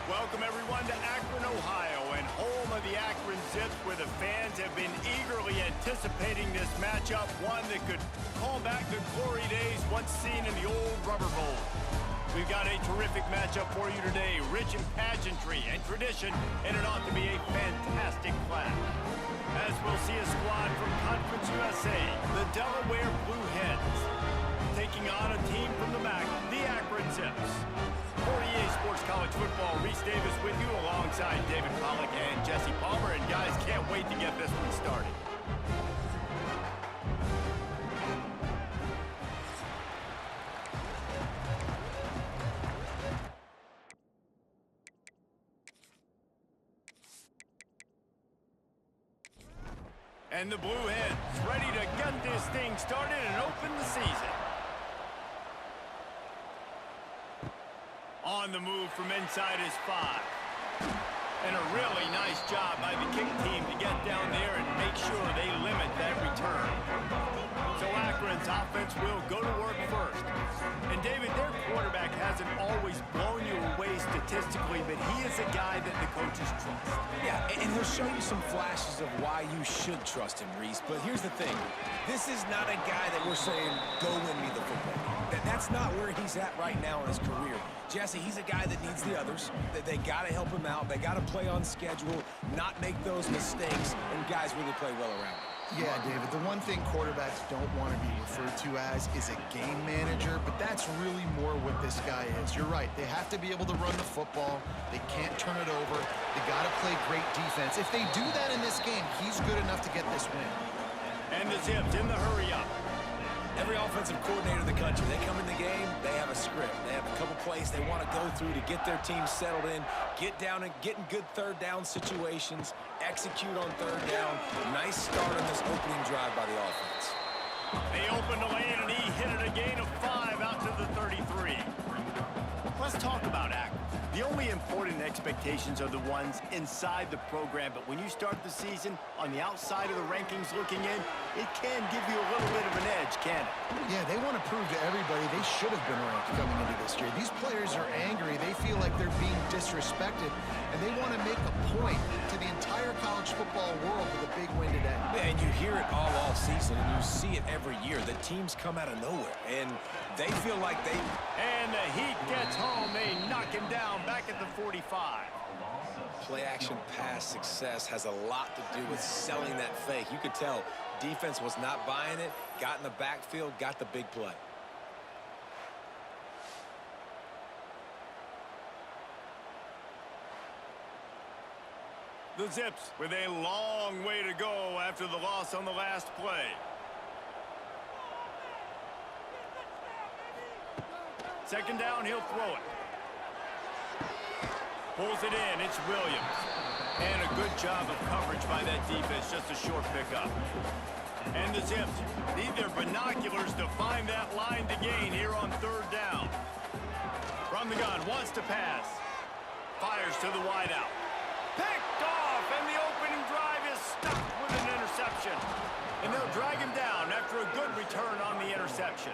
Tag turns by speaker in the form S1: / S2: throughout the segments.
S1: Welcome, everyone, to Akron, Ohio, and home of the Akron Zips, where the fans have been eagerly anticipating this matchup, one that could call back the glory days once seen in the old Rubber Bowl. We've got a terrific matchup for you today, rich in pageantry and tradition, and it ought to be a fantastic clash. As we'll see a squad from Conference USA, the Delaware Blue Hens, taking on a team from the MAC, the Akron Zips. For EA Sports College Football, Reese Davis with you alongside David Pollack and Jesse Palmer. And guys, can't wait to get this one started. And the Blue Hens ready to get this thing started and open the season. On the move from inside his 5. And a really nice job by the kick team to get down there and make sure they limit that return. So Akron's offense will go to work first. And David, their quarterback hasn't always blown you away statistically, but he is a guy that the coaches trust.
S2: Yeah, and he'll show you some flashes of why you should trust him, Reese. But here's the thing. This is not a guy that we're saying, go win me the football game. That's not where he's at right now in his career. Jesse, he's a guy that needs the others. They got to help him out. They got to play on schedule, not make those mistakes, and guys really play well around him.
S3: Yeah, David, the one thing quarterbacks don't want to be referred to as is a game manager, but that's really more what this guy is. You're right. They have to be able to run the football. They can't turn it over. They got to play great defense. If they do that in this game, he's good enough to get this win.
S1: And the Zips in the hurry-up.
S2: Every offensive coordinator in the country, they come in the game, they have a script. They have a couple plays they want to go through to get their team settled in, get down and get in good third down situations, execute on third down. Nice start on this opening drive by the offense.
S1: They opened the lane, and he hit it a gain of 5 out to the 33. Let's talk about Akron. The only important expectations are the ones inside the program, but when you start the season on the outside of the rankings looking in, it can give you a little bit of an edge, can it?
S3: Yeah, they want to prove to everybody they should have been ranked coming into this year. These players are angry. They feel like they're being disrespected, and they want to make a point to the entire college football world with a big win today.
S2: Yeah, and you hear it all season, and you see it every year. The teams come out of nowhere, and they feel like they...
S1: And the Heat gets home. They knock him down back at the 45.
S2: Play-action pass success has a lot to do with selling that fake. You could tell defense was not buying it, got in the backfield, got the big play.
S1: The Zips with a long way to go after the loss on the last play. Second down, he'll throw it. Pulls it in, it's Williams. And a good job of coverage by that defense, just a short pickup. And the Zips need their binoculars to find that line to gain here on third down. From the gun, wants to pass. Fires to the wideout. Picked off, and the opening drive is stopped with an interception. And they'll drag him down after a good return on the interception.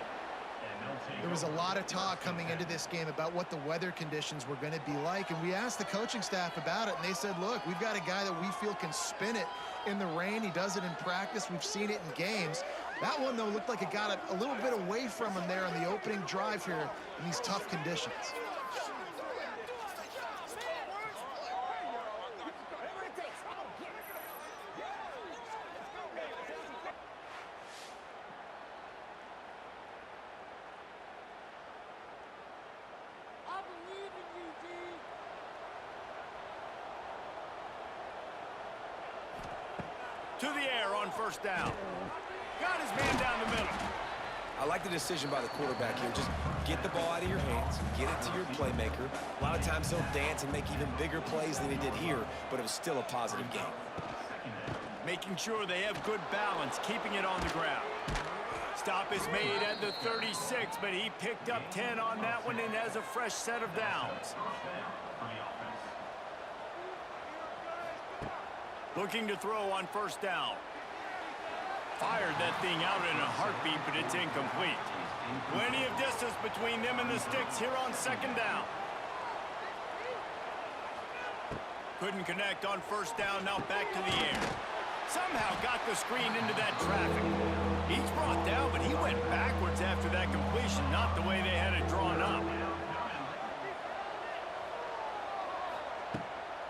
S3: There was a lot of talk coming into this game about what the weather conditions were going to be like, and we asked the coaching staff about it, and they said, look, we've got a guy that we feel can spin it in the rain. He does it in practice. We've seen it in games. That one, though, looked like it got a little bit away from him there on the opening drive here in these tough conditions.
S1: To the air on first down. Got his man down the middle.
S2: I like the decision by the quarterback here. Just get the ball out of your hands, get it to your playmaker. A lot of times he'll dance and make even bigger plays than he did here, but it was still a positive game.
S1: Making sure they have good balance, keeping it on the ground. Stop is made at the 36, but he picked up 10 on that one and has a fresh set of downs. Looking to throw on first down. Fired that thing out in a heartbeat, but it's incomplete. Plenty of distance between them and the sticks here on second down. Couldn't connect on first down, now back to the air. Somehow got the screen into that traffic. He's brought down, but he went backwards after that completion, not the way they had it drawn up.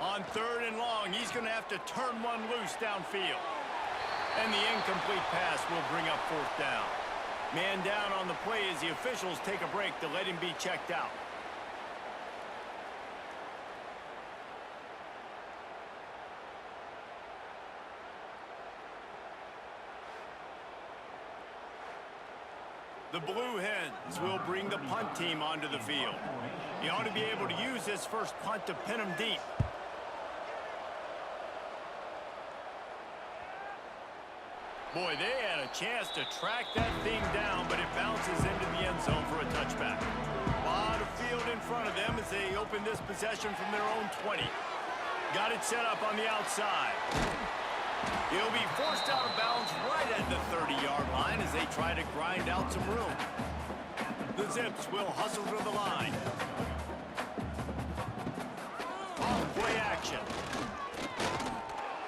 S1: On 3rd and long, he's going to have to turn one loose downfield. And the incomplete pass will bring up 4th down. Man down on the play as the officials take a break to let him be checked out. The Blue Hens will bring the punt team onto the field. He ought to be able to use this first punt to pin him deep. Boy, they had a chance to track that thing down, but it bounces into the end zone for a touchback. A lot of field in front of them as they open this possession from their own 20. Got it set up on the outside. He'll be forced out of bounds right at the 30-yard line as they try to grind out some room. The Zips will hustle to the line. Off play action.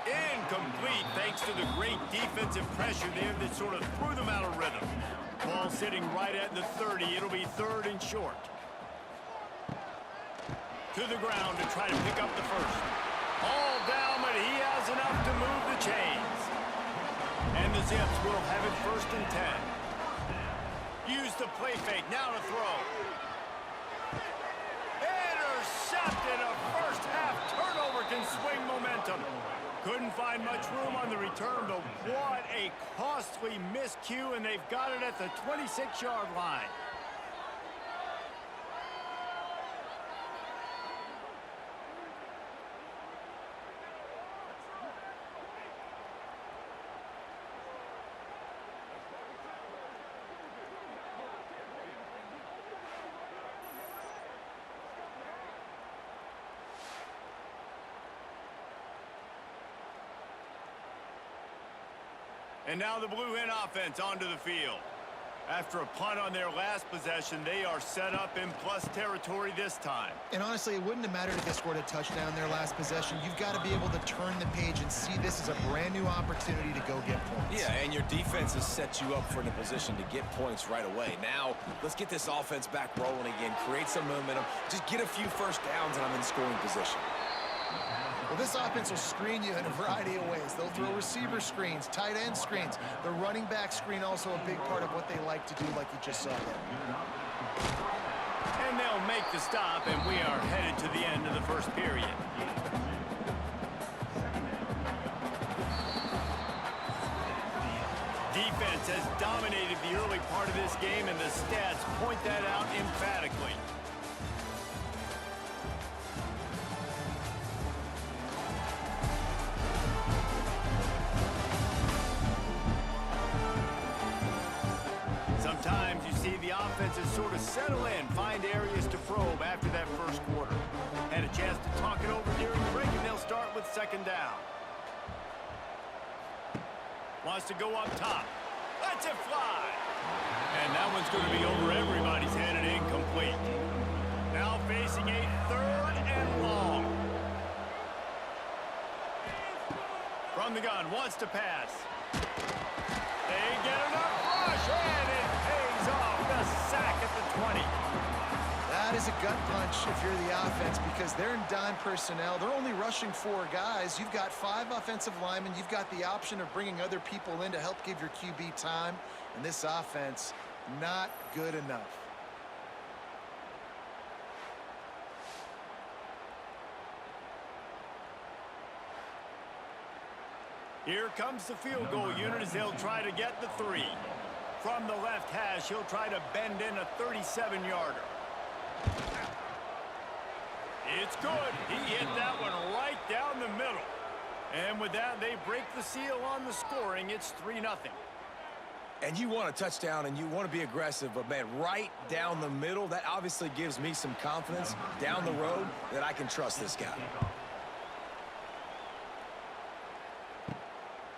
S1: Incomplete thanks to the great defensive pressure there that sort of threw them out of rhythm. Ball sitting right at the 30. It'll be 3rd and short. To the ground to try to pick up the first. All down, but he has enough to move the chains. And the Zips will have it 1st and 10. Use the play fake, now to throw. Intercepted, a first half turnover can swing momentum. Couldn't find much room on the return, but what a costly miscue, and they've got it at the 26-yard line. And now the Blue Hen offense onto the field. After a punt on their last possession, they are set up in plus territory this time.
S3: And honestly, it wouldn't have mattered if they scored a touchdown their last possession. You've got to be able to turn the page and see this as a brand new opportunity to go get points.
S2: Yeah, and your defense has set you up for a position to get points right away. Now, let's get this offense back rolling again, create some momentum, just get a few first downs, and I'm in scoring position.
S3: Well, this offense will screen you in a variety of ways. They'll throw receiver screens, tight end screens. The running back screen also a big part of what they like to do, like you just saw there.
S1: And they'll make the stop, and we are headed to the end of the first period. Defense has dominated the early part of this game, and the stats point that out emphatically. Sometimes you see the offenses sort of settle in, find areas to probe after that first quarter. Had a chance to talk it over during the break, and they'll start with 2nd down. Wants to go up top. Lets it fly. And that one's going to be over everybody's head and incomplete. Now facing a 3rd and long. From the gun, wants to pass. They get enough rush, and it pays off. The sack at the 20.
S3: That is a gut punch if you're the offense, because they're in dime personnel. They're only rushing 4 guys. You've got 5 offensive linemen. You've got the option of bringing other people in to help give your QB time. And this offense, not good enough.
S1: Here comes the field goal unit as they'll try to get the 3. From the left hash, he'll try to bend in a 37-yarder. It's good. He hit that one right down the middle. And with that, they break the seal on the scoring. It's 3-0.
S2: And you want a touchdown, and you want to be aggressive, but, man, right down the middle, that obviously gives me some confidence down the road that I can trust this guy.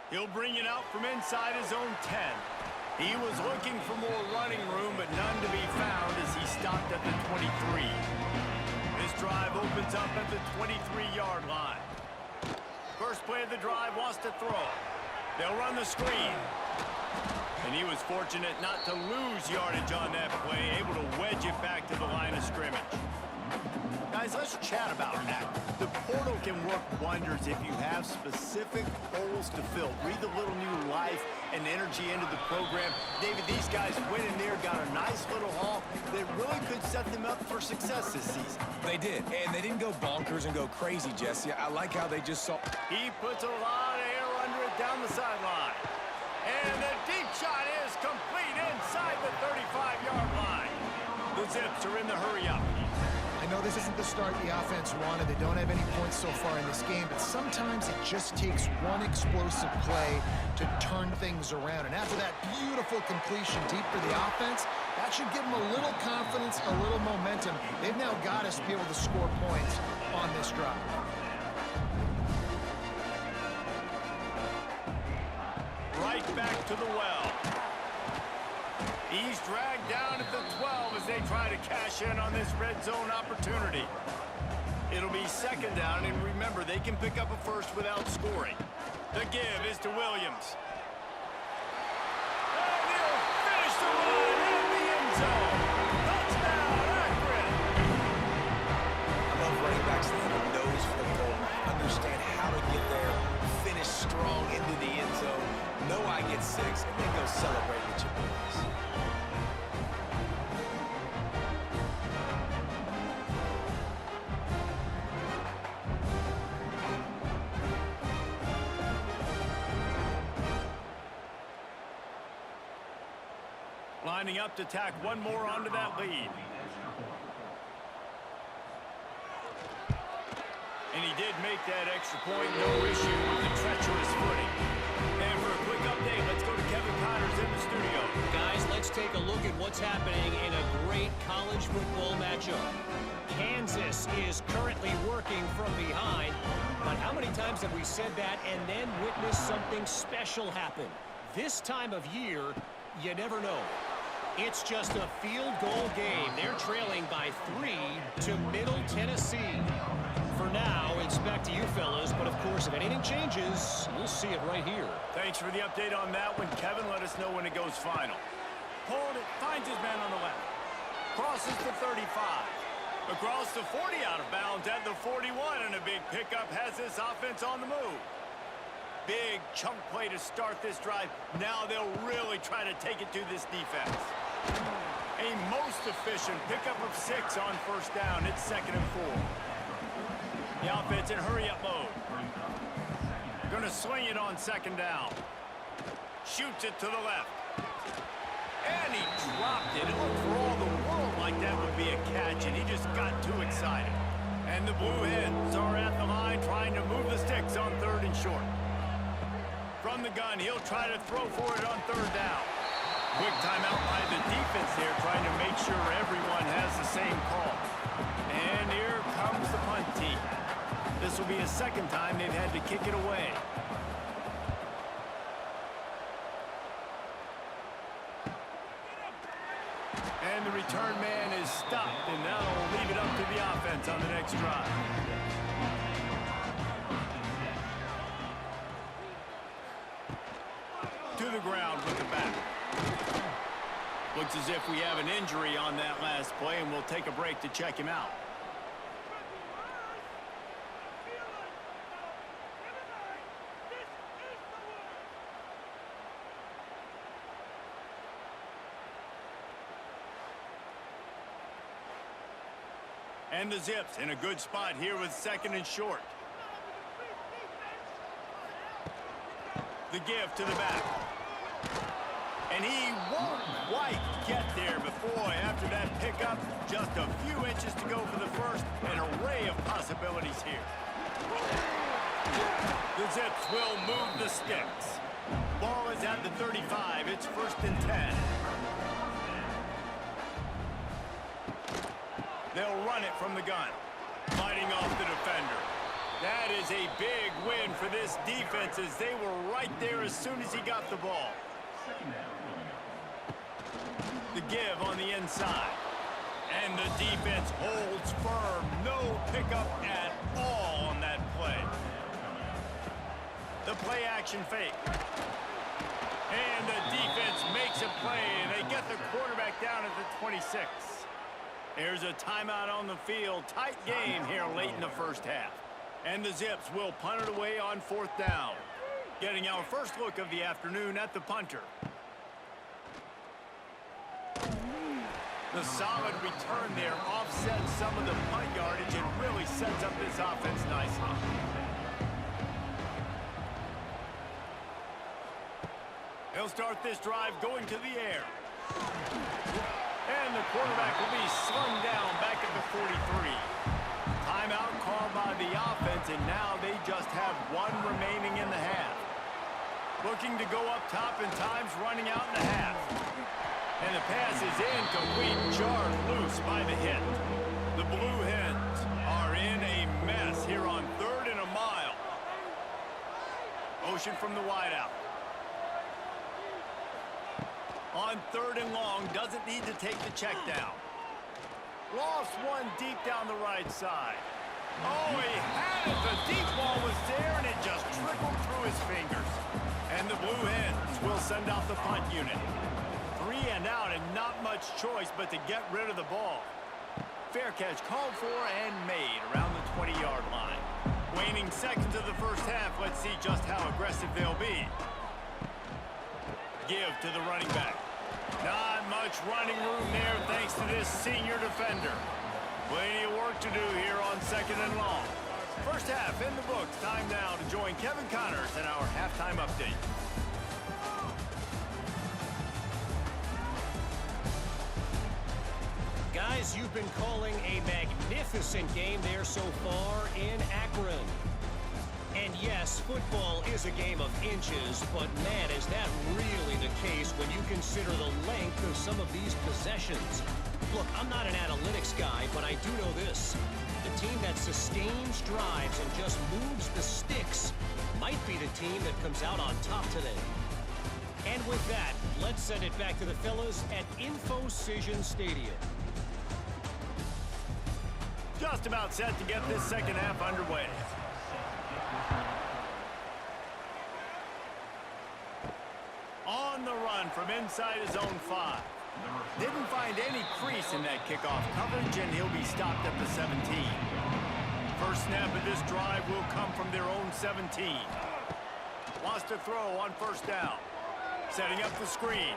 S1: He'll bring it out from inside his own 10. He was looking for more running room, but none to be found as he stopped at the 23. This drive opens up at the 23-yard line. First play of the drive, wants to throw. They'll run the screen. And he was fortunate not to lose yardage on that play, able to wedge it back to the line of scrimmage. Guys, let's chat about that. The portal can work wonders if you have specific holes to fill. Breathe a little new life and energy into the program. David, these guys went in there, got a nice little haul that really could set them up for success this season.
S2: They did, and they didn't go bonkers and go crazy, Jesse. I like how they just saw...
S1: He puts a lot of air under it down the sideline. And the deep shot is complete inside the 35-yard line. The Zips are in the hurry-up.
S3: I know this isn't the start the offense wanted. They don't have any points so far in this game, but sometimes it just takes one explosive play to turn things around. And after that beautiful completion deep for the offense, that should give them a little confidence, a little momentum. They've now got us to be able to score points on this drive.
S1: Right back to the well. He's dragged down at the 12 as they try to cash in on this red zone opportunity. It'll be second down, and remember, they can pick up a first without scoring. The give is to Williams. And he'll finish the run in the end zone. Touchdown, Akron!
S2: I love running backs that have a nose for the goal, understand how to get there, finish strong into the end zone, know I get 6, and then go celebrate with your boys.
S1: Lining up to tack one more onto that lead. And he did make that extra point, no issue with the treacherous footing. And for a quick update, let's go to Kevin Connors in the studio.
S4: Guys, let's take a look at what's happening in a great college football matchup. Kansas is currently working from behind, but how many times have we said that and then witnessed something special happen? This time of year, you never know. It's just a field goal game. They're trailing by 3 to Middle Tennessee. For now, it's back to you fellas, but of course, if anything changes, we'll see it right here.
S1: Thanks for the update on that one, Kevin. Let us know when it goes final. Hold it, finds his man on the left. Crosses the 35. Across the 40, out of bounds at the 41, and a big pickup has this offense on the move. Big chunk play to start this drive. Now they'll really try to take it to this defense. A most efficient pickup of 6 on first down. It's 2nd and 4. The offense in hurry-up mode. Gonna swing it on 2nd down. Shoots it to the left. And he dropped it. It looked for all the world like that would be a catch, and he just got too excited. And the Blue Hens are at the line trying to move the sticks on 3rd and short. From the gun, he'll try to throw for it on 3rd down. Quick timeout by the defense here, trying to make sure everyone has the same call. And here comes the punt team. This will be a 2nd time they've had to kick it away. And the return man is stopped, and now will leave it up to the offense on the next drive. To the ground with the back. Looks as if we have an injury on that last play, and we'll take a break to check him out. And the Zips in a good spot here with 2nd and short. The give to the back. And he won't quite get there, but boy, after that pickup, just a few inches to go for the first. An array of possibilities here. The Zips will move the sticks. Ball is at the 35. It's 1st and 10. They'll run it from the gun. Fighting off the defender. That is a big win for this defense as they were right there as soon as he got the ball. The give on the inside. And the defense holds firm. No pickup at all on that play. The play action fake. And the defense makes a play, and they get the quarterback down at the 26. There's a timeout on the field. Tight game here late in the first half. And the Zips will punt it away on 4th down. Getting our first look of the afternoon at the punter. The solid return there offsets some of the punt yardage and really sets up this offense nicely. He'll start this drive going to the air. And the quarterback will be slung down back at the 43. Timeout called by the offense, and now they just have one remaining in the half. Looking to go up top in times, running out in the half. And the pass is incomplete, jarred loose by the hit. The Blue Hens are in a mess here on 3rd and a mile. Motion from the wideout. On 3rd and long, doesn't need to take the check down. Lofts one deep down the right side. Oh, he had it. The deep ball was there, and it just trickled through his fingers. And the Blue Hens will send out the punt unit. 3 and out, and not much choice but to get rid of the ball. Fair catch called for and made around the 20-yard line. Waning seconds of the first half, let's see just how aggressive they'll be. Give to the running back. Not much running room there thanks to this senior defender. Plenty of work to do here on 2nd and long. First half in the books. Time now to join Kevin Connors in our halftime update.
S4: Guys, you've been calling a magnificent game there so far in Akron. And yes, football is a game of inches, but man, is that really the case when you consider the length of some of these possessions. Look, I'm not an analytics guy, but I do know this. The team that sustains drives and just moves the sticks might be the team that comes out on top today. And with that, let's send it back to the fellas at InfoCision Stadium.
S1: Just about set to get this second half underway. On the run from inside his own 5. Didn't find any crease in that kickoff coverage, and he'll be stopped at the 17. First snap of this drive will come from their own 17. Wants to throw on 1st down. Setting up the screen.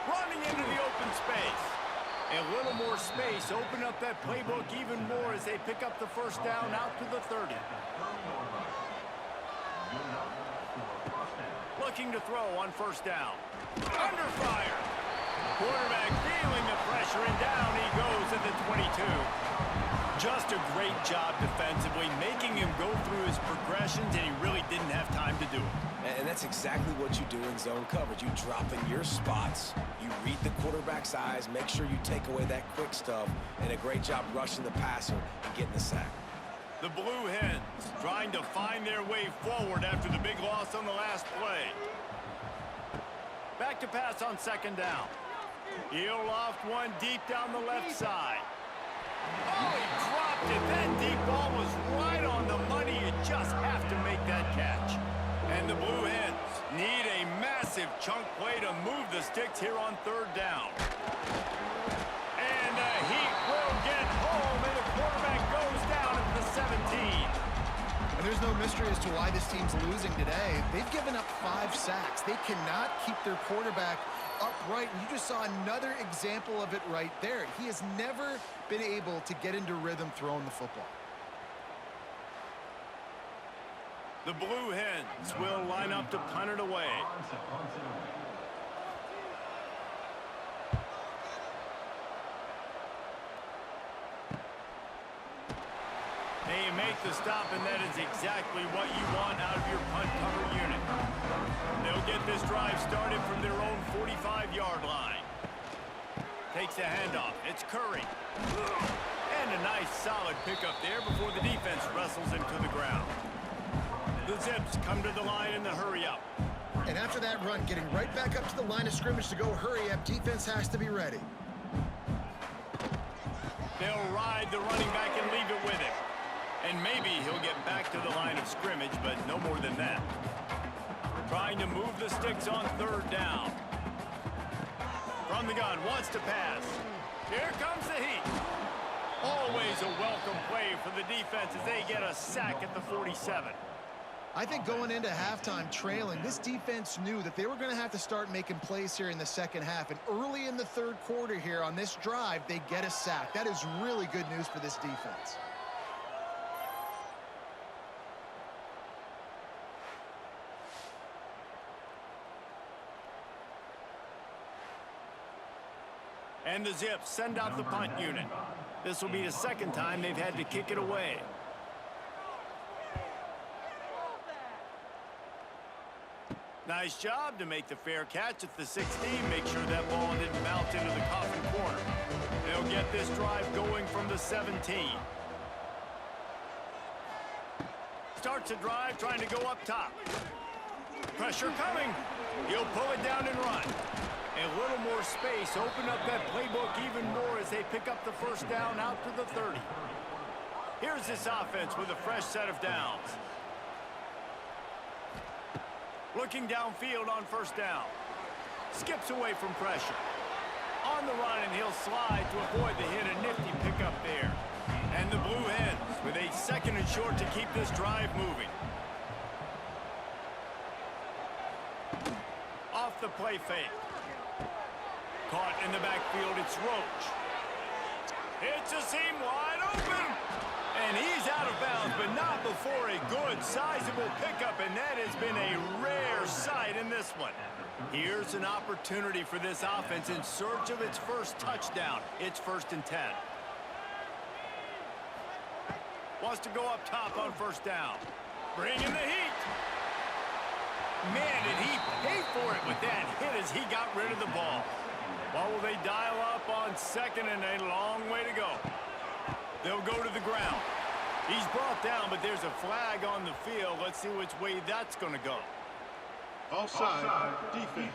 S1: Running into the open space. A little more space. Open up that playbook even more as they pick up the 1st down out to the 30. Looking to throw on 1st down. Under fire. Quarterback feeling the pressure, and down he goes at the 22. Just a great job defensively, making him go through his progressions, and he really didn't have time to do it.
S2: And that's exactly what you do in zone coverage. You drop in your spots, you read the quarterback's eyes, make sure you take away that quick stuff, and a great job rushing the passer and getting the sack.
S1: The Blue Hens trying to find their way forward after the big loss on the last play. Back to pass on 2nd down. He'll loft one deep down the left side. Oh, he dropped it. That deep ball was right on the money. You just have to make that catch. And the Blue Hens need a massive chunk play to move the sticks here on 3rd down. And the Heat will get home, and the quarterback goes down at the 17.
S3: And there's no mystery as to why this team's losing today. They've given up 5 sacks. They cannot keep their quarterback upright. And you just saw another example of it right there. He has never been able to get into rhythm throwing the football.
S1: The Blue Hens will line up to punt it away. They make the stop, and that is exactly what you want out of your punt cover unit. They'll get this drive started from their own 45-yard line. Takes a handoff. It's Curry. And a nice solid pickup there before the defense wrestles him to the ground. The Zips come to the line in the hurry-up.
S3: And after that run, getting right back up to the line of scrimmage to go hurry-up, defense has to be ready.
S1: They'll ride the running back and leave it with him. And maybe he'll get back to the line of scrimmage, but no more than that. Trying to move the sticks on third down. From the gun, wants to pass. Here comes the heat. Always a welcome play for the defense as they get a sack at the 47.
S3: I think going into halftime trailing, this defense knew that they were going to have to start making plays here in the second half. And early in the third quarter here on this drive, they get a sack. That is really good news for this defense.
S1: And the Zips send out the punt unit. This will be the second time they've had to kick it away. Nice job to make the fair catch at the 16. Make sure that ball didn't bounce into the coffin corner. They'll get this drive going from the 17. Starts a drive trying to go up top. Pressure coming. He'll pull it down and run. A little more space, open up that playbook even more as they pick up the first down out to the 30. Here's this offense with a fresh set of downs. Looking downfield on first down. Skips away from pressure. On the run, and he'll slide to avoid the hit. A nifty pickup there. And the Blue Hens with a second and short to keep this drive moving. Off the play fake. Caught in the backfield, it's Roach. It's a seam wide open. And he's out of bounds, but not before a good, sizable pickup, and that has been a rare sight in this one. Here's an opportunity for this offense in search of its first touchdown. It's 1st and 10. Wants to go up top on first down. Bring in the heat. Man, did he pay for it with that hit as he got rid of the ball. What will they dial up on second, and a long way to go. They'll go to the ground. He's brought down, but there's a flag on the field. Let's see which way that's going to go.
S5: Offside, defense.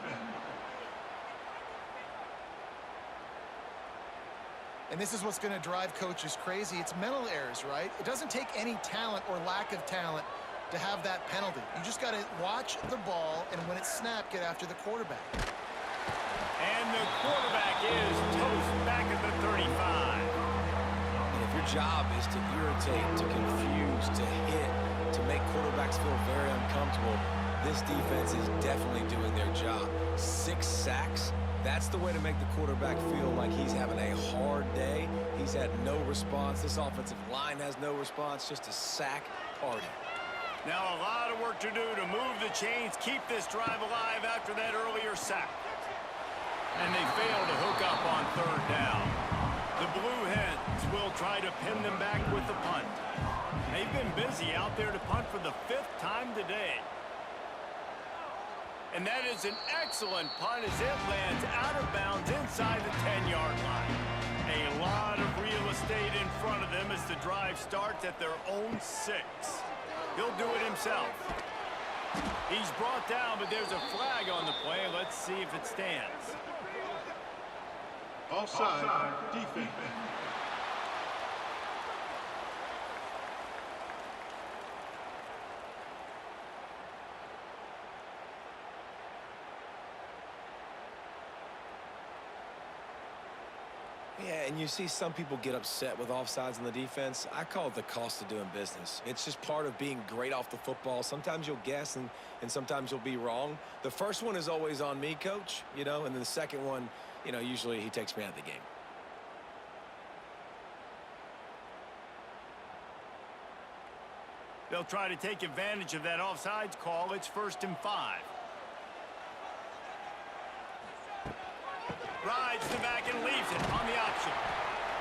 S3: And this is what's going to drive coaches crazy. It's mental errors, right? It doesn't take any talent or lack of talent to have that penalty. You just got to watch the ball, and when it's snapped, get after the quarterback.
S1: And the quarterback is toast back at the 35.
S2: And if your job is to irritate, to confuse, to hit, to make quarterbacks feel very uncomfortable, this defense is definitely doing their job. 6 sacks, that's the way to make the quarterback feel like he's having a hard day. He's had no response. This offensive line has no response, just a sack party.
S1: Now a lot of work to do to move the chains, keep this drive alive after that earlier sack. And they fail to hook up on third down. The Blue Hens will try to pin them back with the punt. They've been busy out there to punt for the 5th time today. And that is an excellent punt as it lands out of bounds inside the 10-yard line. A lot of real estate in front of them as the drive starts at their own 6. He'll do it himself. He's brought down, but there's a flag on the play. Let's see if it stands.
S5: Offside, defense.
S2: Yeah, and you see some people get upset with offsides in the defense. I call it the cost of doing business. It's just part of being great off the football. Sometimes you'll guess and sometimes you'll be wrong. The first one is always on me, Coach, and then the second one, usually he takes me out of the game.
S1: They'll try to take advantage of that offsides call. It's 1st and 5. Rides the back and leaves it on the option.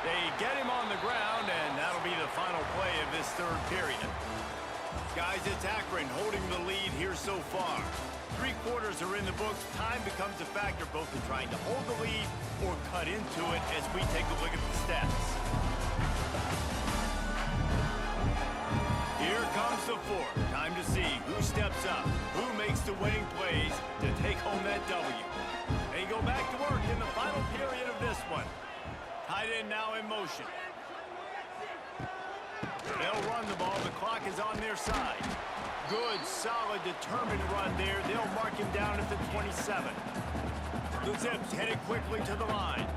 S1: They get him on the ground, and that'll be the final play of this third period. Guys, it's Akron holding the lead here so far. 3 quarters are in the books. Time becomes a factor both in trying to hold the lead or cut into it as we take a look at the stats. Here comes the 4th. Time to see who steps up, who makes the winning plays to take home that W. They go back to work in the final period of this one. Tight end now in motion. They'll run the ball. The clock is on their side. Good, solid, determined run there. They'll mark him down at the 27. The Zips headed quickly to the line.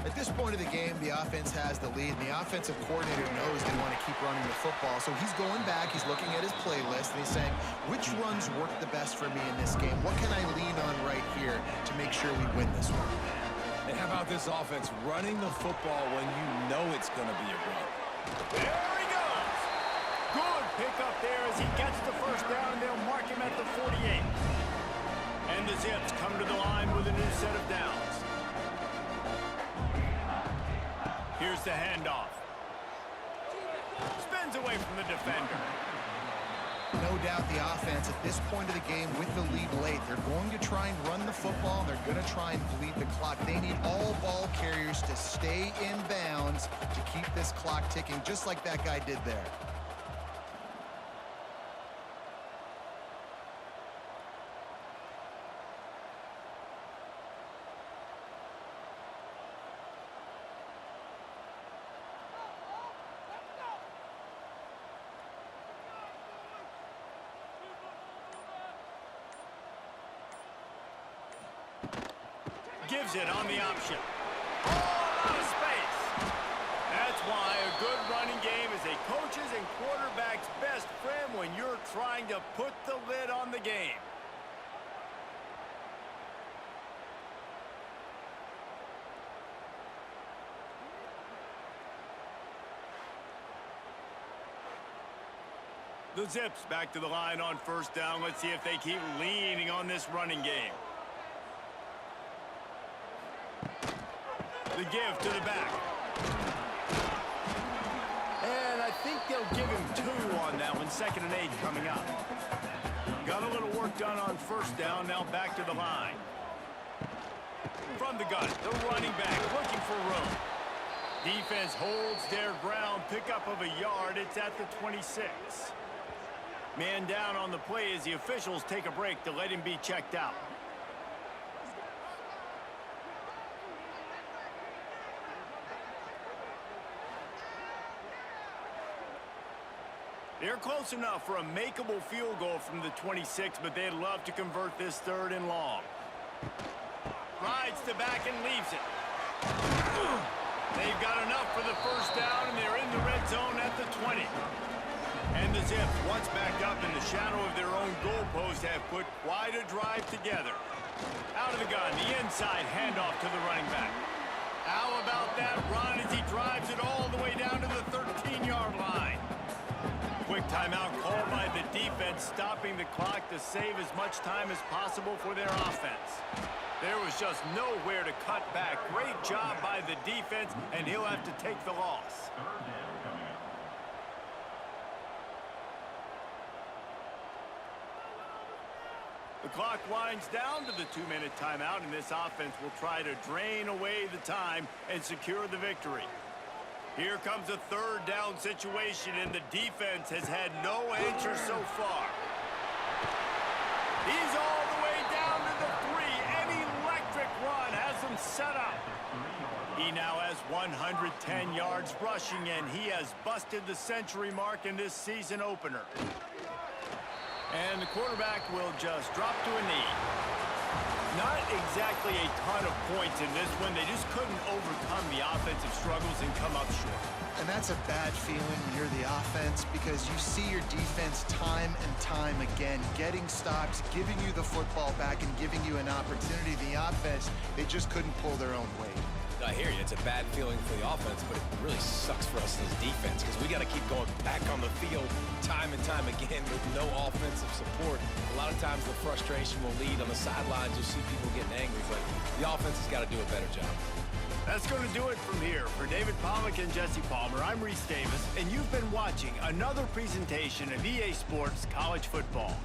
S3: At this point of the game, the offense has the lead, and the offensive coordinator knows they want to keep running the football. So he's going back, he's looking at his playlist, and he's saying, which runs work the best for me in this game? What can I lean on right here to make sure we win this one?
S2: And how about this offense running the football when you know it's going to be a run?
S1: There he goes. Good pickup there as he gets the first down. They'll mark him at the 48. And the Zips come to the line with a new set of downs. Here's the handoff. Spins away from the defender.
S3: No doubt the offense at this point of the game with the lead late, they're going to try and run the football, and they're going to try and bleed the clock. They need all ball carriers to stay in bounds to keep this clock ticking, just like that guy did there.
S1: Gives it on the option. All out of space. That's why a good running game is a coach's and quarterback's best friend when you're trying to put the lid on the game. The Zips back to the line on first down. Let's see if they keep leaning on this running game. The give to the back. And I think they'll give him 2 on that one. 2nd and 8 coming up. Got a little work done on first down. Now back to the line. From the gun, the running back looking for room. Defense holds their ground. Pickup of a yard. It's at the 26. Man down on the play as the officials take a break to let him be checked out. They're close enough for a makeable field goal from the 26, but they'd love to convert this 3rd and long. Rides the back and leaves it. They've got enough for the first down, and they're in the red zone at the 20. And the Zips, once back up in the shadow of their own goalpost, have put quite a drive together. Out of the gun, the inside handoff to the running back. How about that run as he drives it all the way down to the 13-yard line? Quick timeout called by the defense, stopping the clock to save as much time as possible for their offense. There was just nowhere to cut back. Great job by the defense, and he'll have to take the loss. The clock winds down to the 2-minute timeout, and this offense will try to drain away the time and secure the victory. Here comes a 3rd down situation, and the defense has had no answer so far. He's all the way down to the 3. An electric run has him set up. He now has 110 yards rushing, and he has busted the century mark in this season opener. And the quarterback will just drop to a knee. Not exactly a ton of points in this one. They just couldn't overcome the offensive struggles and come up short.
S3: And that's a bad feeling when you're the offense, because you see your defense time and time again getting stops, giving you the football back, and giving you an opportunity. The offense, they just couldn't pull their own weight.
S2: I hear you. It's a bad feeling for the offense, but it really sucks for us as defense because we got to keep going back on the field time and time again with no offensive support. A lot of times the frustration will lead on the sidelines. You'll see people getting angry, but the offense has got to do a better job.
S1: That's going to do it from here. For David Pollack and Jesse Palmer, I'm Reese Davis, and you've been watching another presentation of EA Sports College Football.